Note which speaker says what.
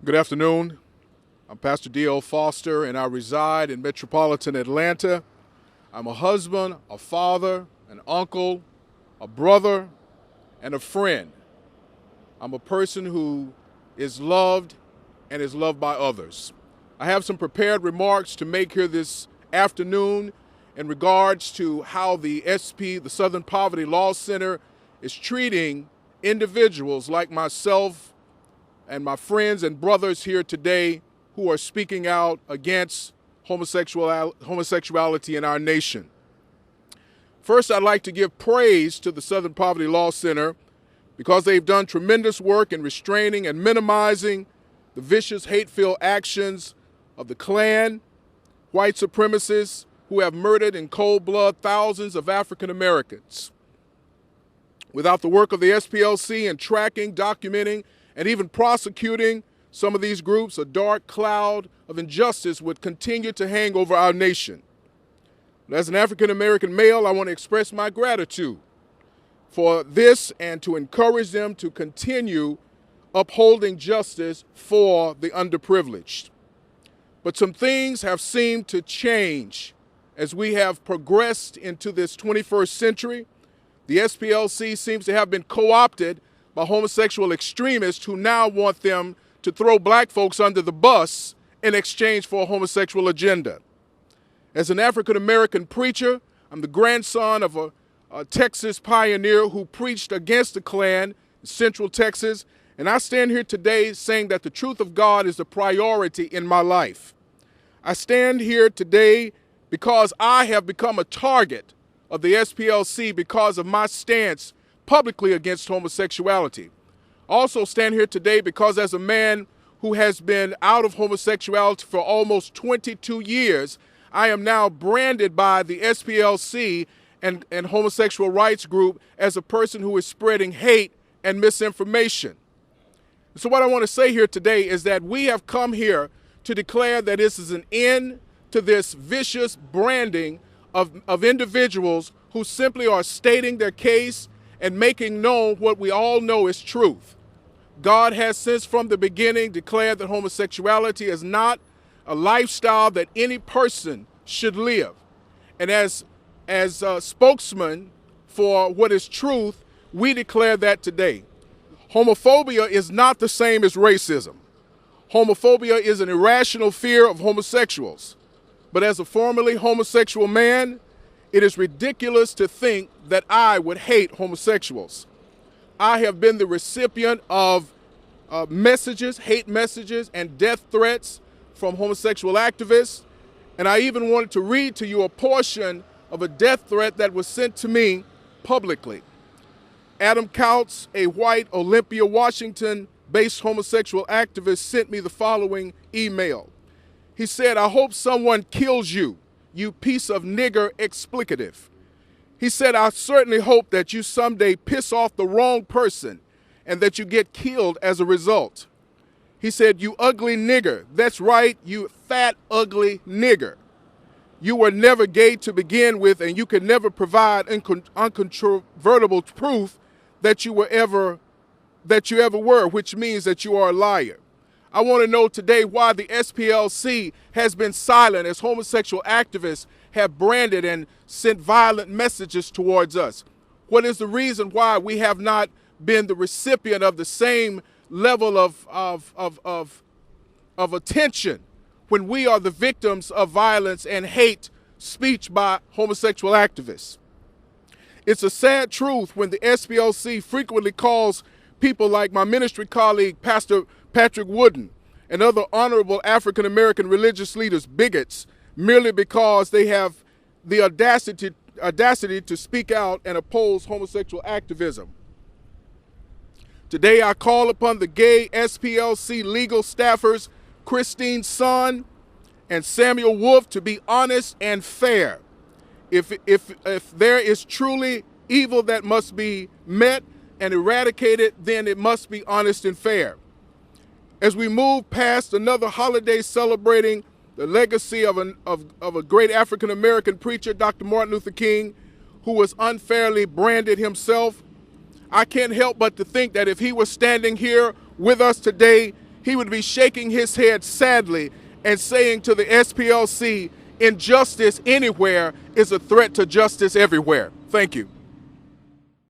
Speaker 1: Good afternoon. I'm Pastor D.L. Foster, and I reside in metropolitan Atlanta. I'm a husband, a father, an uncle, a brother, and a friend. I'm a person who is loved and is loved by others. I have some prepared remarks to make here this afternoon in regards to how the SP, the Southern Poverty Law Center, is treating individuals like myself and my friends and brothers here today who are speaking out against homosexuality in our nation. First, I'd like to give praise to the Southern Poverty Law Center because they've done tremendous work in restraining and minimizing the vicious, hate-filled actions of the Klan, white supremacists who have murdered in cold blood thousands of African Americans. Without the work of the SPLC in tracking, documenting, and even prosecuting some of these groups, a dark cloud of injustice would continue to hang over our nation. As an African American male, I want to express my gratitude for this and to encourage them to continue upholding justice for the underprivileged. But some things have seemed to change as we have progressed into this 21st century. The SPLC seems to have been co-opted by homosexual extremists who now want them to throw black folks under the bus in exchange for a homosexual agenda. As an African American preacher, I'm the grandson of a Texas pioneer who preached against the Klan in Central Texas, and I stand here today saying that the truth of God is the priority in my life. I stand here today because I have become a target of the SPLC because of my stance publicly against homosexuality. I also stand here today because as a man who has been out of homosexuality for almost 22 years, I am now branded by the SPLC and homosexual rights group as a person who is spreading hate and misinformation. So what I want to say here today is that we have come here to declare that this is an end to this vicious branding of individuals who simply are stating their case and making known what we all know is truth. God has since from the beginning declared that homosexuality is not a lifestyle that any person should live. And as spokesman for what is truth, we declare that today. Homophobia is not the same as racism. Homophobia is an irrational fear of homosexuals. But as a formerly homosexual man, it is ridiculous to think that I would hate homosexuals. I have been the recipient of messages, hate messages, and death threats from homosexual activists. And I even wanted to read to you a portion of a death threat that was sent to me publicly. Adam Couts, a white Olympia, Washington-based homosexual activist, sent me the following email. He said, "I hope someone kills you, you piece of nigger explicative." He said, "I certainly hope that you someday piss off the wrong person and that you get killed as a result." He said, "You ugly nigger." That's right, you fat, ugly nigger. You were never gay to begin with, and you could never provide uncontrovertible proof that you ever were, which means that you are a liar. I want to know today why the SPLC has been silent as homosexual activists have branded and sent violent messages towards us. What is the reason why we have not been the recipient of the same level of attention when we are the victims of violence and hate speech by homosexual activists? It's a sad truth when the SPLC frequently calls people like my ministry colleague, Pastor Patrick Wooden, and other honorable African-American religious leaders bigots merely because they have the audacity to speak out and oppose homosexual activism. Today I call upon the gay SPLC legal staffers, Christine Sun and Samuel Wolf, to be honest and fair. If there is truly evil that must be met and eradicated, then it must be honest and fair. As we move past another holiday celebrating the legacy of a great African-American preacher, Dr. Martin Luther King, who was unfairly branded himself, I can't help but to think that if he was standing here with us today, he would be shaking his head sadly and saying to the SPLC, injustice anywhere is a threat to justice everywhere. Thank you.